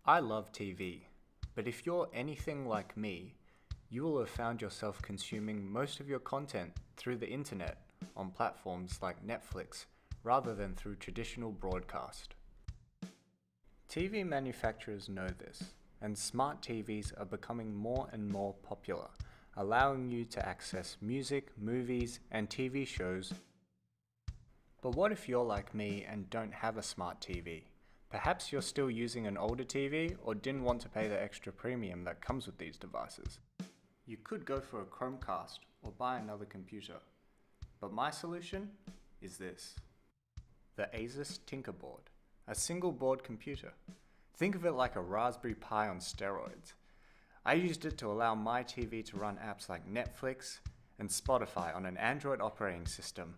I love TV, but if you're anything like me, you will have found yourself consuming most of your content through the internet on platforms like Netflix rather than through traditional broadcast. TV manufacturers know this, and smart TVs are becoming more and more popular, allowing you to access music, movies, and TV shows. But what if you're like me and don't have a smart TV? Perhaps you're still using an older TV or didn't want to pay the extra premium that comes with these devices. You could go for a Chromecast or buy another computer. But my solution is this. The Asus Tinkerboard, a single board computer. Think of it like a Raspberry Pi on steroids. I used it to allow my TV to run apps like Netflix and Spotify on an Android operating system,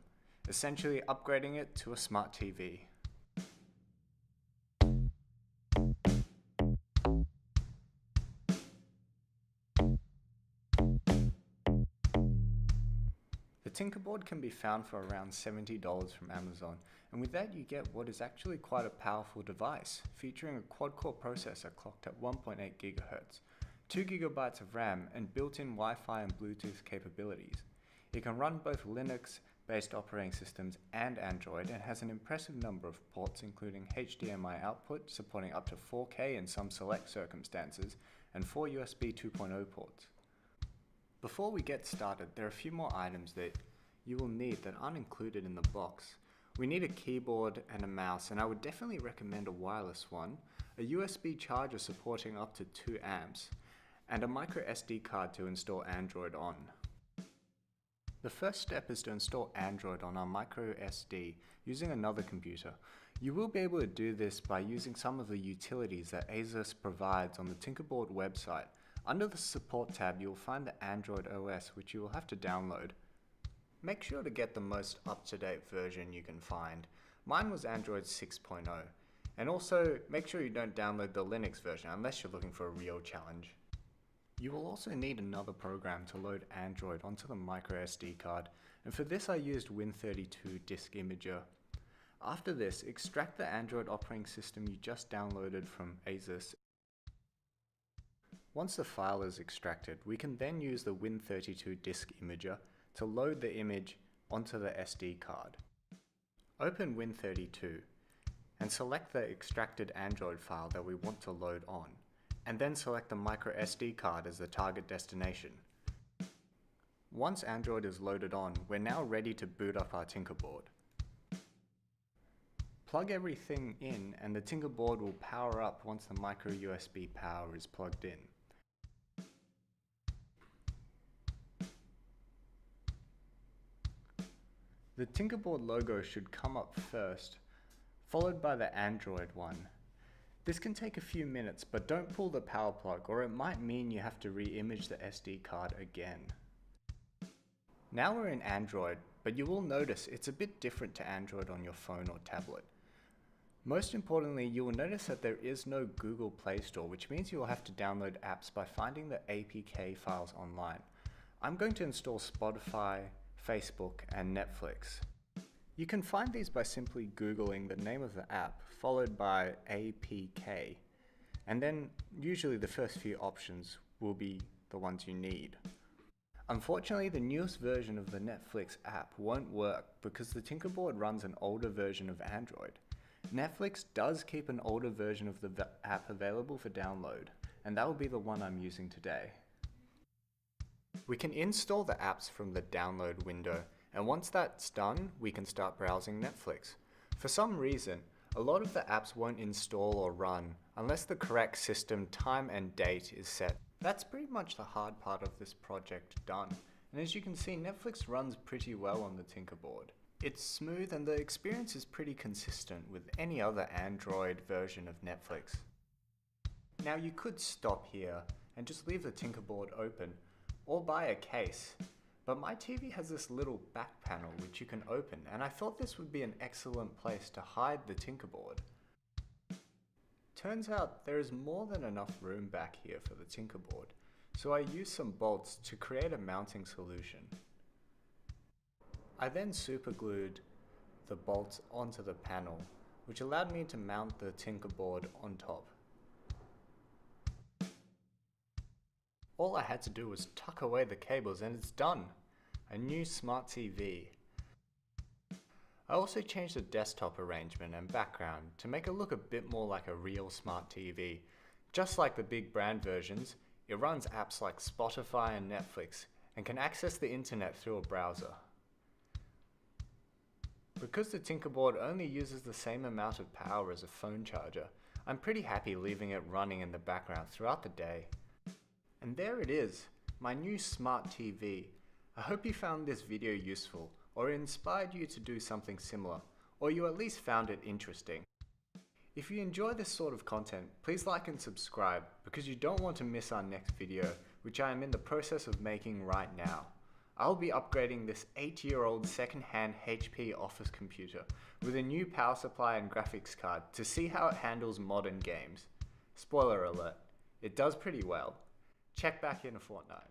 essentially upgrading it to a smart TV. The Tinkerboard can be found for around $70 from Amazon, and with that you get what is actually quite a powerful device, featuring a quad-core processor clocked at 1.8 GHz, 2 GB of RAM, and built-in Wi-Fi and Bluetooth capabilities. It can run both Linux-based operating systems and Android, and has an impressive number of ports including HDMI output, supporting up to 4K in some select circumstances, and 4 USB 2.0 ports. Before we get started, there are a few more items that you will need that aren't included in the box. We need a keyboard and a mouse, and I would definitely recommend a wireless one, a USB charger supporting up to 2 amps, and a micro SD card to install Android on. The first step is to install Android on our micro SD using another computer. You will be able to do this by using some of the utilities that Asus provides on the Tinkerboard website. Under the Support tab, you will find the Android OS, which you will have to download. Make sure to get the most up-to-date version you can find. Mine was Android 6.0. And also, make sure you don't download the Linux version unless you're looking for a real challenge. You will also need another program to load Android onto the micro SD card, and for this I used Win32 Disk Imager. After this, extract the Android operating system you just downloaded from Asus. Once the file is extracted, we can then use the Win32 Disk Imager to load the image onto the SD card. Open Win32 and select the extracted Android file that we want to load on, and then select the micro SD card as the target destination. Once Android is loaded on, we're now ready to boot up our Tinkerboard. Plug everything in and the Tinkerboard will power up once the micro USB power is plugged in. The Tinkerboard logo should come up first, followed by the Android one. This can take a few minutes, but don't pull the power plug or it might mean you have to re-image the SD card again. Now we're in Android, but you will notice it's a bit different to Android on your phone or tablet. Most importantly, you will notice that there is no Google Play Store, which means you will have to download apps by finding the APK files online. I'm going to install Spotify, Facebook, and Netflix. You can find these by simply Googling the name of the app, followed by APK, and then usually the first few options will be the ones you need. Unfortunately, the newest version of the Netflix app won't work because the Tinkerboard runs an older version of Android. Netflix does keep an older version of the app available for download, and that will be the one I'm using today. We can install the apps from the download window, and once that's done, we can start browsing Netflix. For some reason, a lot of the apps won't install or run unless the correct system time and date is set. That's pretty much the hard part of this project done, and as you can see, Netflix runs pretty well on the Tinkerboard. It's smooth and the experience is pretty consistent with any other Android version of Netflix. Now you could stop here and just leave the Tinkerboard open, or buy a case, but my TV has this little back panel which you can open, and I thought this would be an excellent place to hide the Tinkerboard. Turns out there is more than enough room back here for the Tinkerboard, so I used some bolts to create a mounting solution. I then superglued the bolts onto the panel, which allowed me to mount the Tinkerboard on top. All I had to do was tuck away the cables and it's done. A new smart TV. I also changed the desktop arrangement and background to make it look a bit more like a real smart TV. Just like the big brand versions, it runs apps like Spotify and Netflix and can access the internet through a browser. Because the Tinkerboard only uses the same amount of power as a phone charger, I'm pretty happy leaving it running in the background throughout the day. And there it is, my new smart TV. I hope you found this video useful, or it inspired you to do something similar, or you at least found it interesting. If you enjoy this sort of content, please like and subscribe because you don't want to miss our next video, which I am in the process of making right now. I'll be upgrading this 8-year-old second-hand HP office computer with a new power supply and graphics card to see how it handles modern games. Spoiler alert, it does pretty well. Check back in a fortnight.